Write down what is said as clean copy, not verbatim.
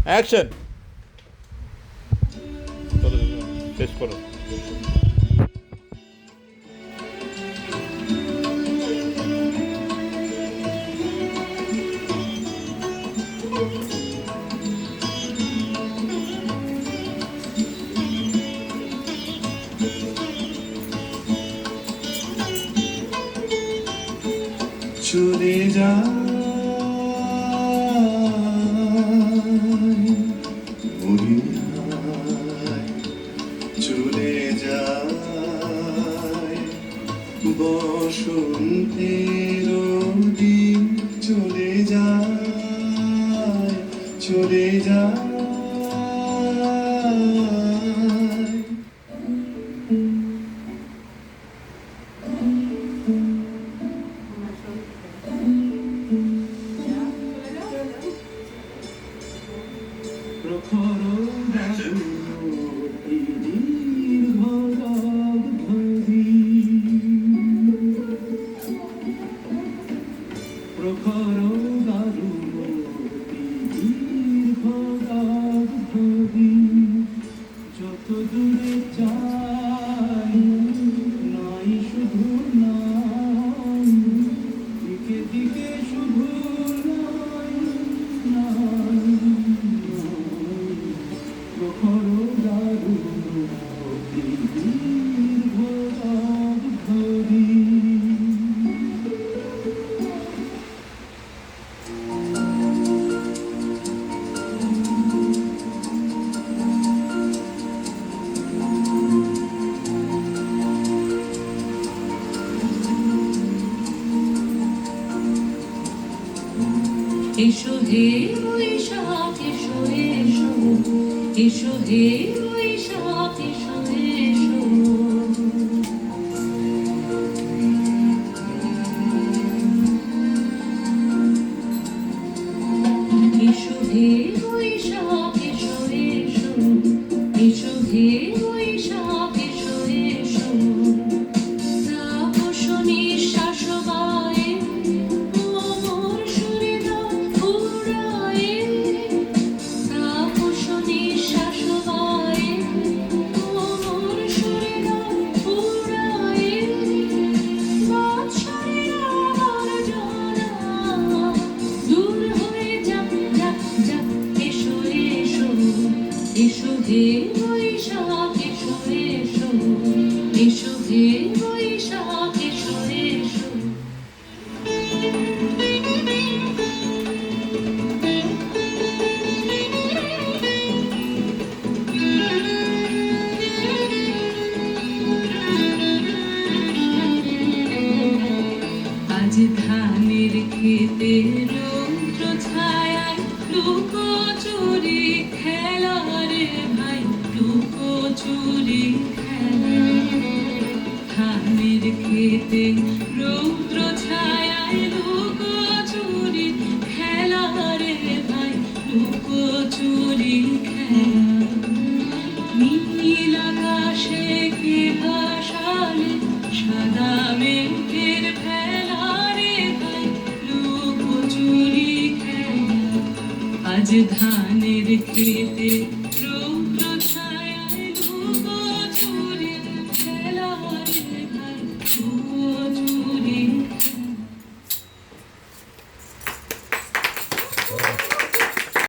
Action. শেষ করো। চলে যায় চলে যায় বসন্তের দিন চলে যায় চলে যায় যত দূরে চাই নাই শুধু নাই দিকে দিকে শুধু নাই নাই প্রখর দারুণ ধরি এসো হে বৈশাখ এসো এসো এসো হে বৈশাখ এসো এসো এসো হে বৈশাখ এসো এসো এসো হে বৈশাখ এসো এসো তাপস নিঃশ্বাস বায়ে মোর সুরে দাও ফুরায়ে তাপস নিঃশ্বাস বায়ে মোর সুরে দাও ফুরায়ে বাদশাহের আমার জানা দূর হয়ে যাক যাক যাক এসো এসো এসো হে বৈশাখ এসো এসো এসো হে বৈশাখ এসো এসো আজ ধানের খেতে রৌদ্র ছায়ায় লুকোচুরি খেলা রে ভাই লুকোচুরি খেলা ধানের খেতে রৌদ্র ছায়ায় লুকোচুরি খেলা রে ভাই লুকোচুরি খেলা নীল আকাশে কে ভাসালে সাদা মেঘের ফেলা রে ভাই লুকোচুরি খেলা আজ ধানের খেতে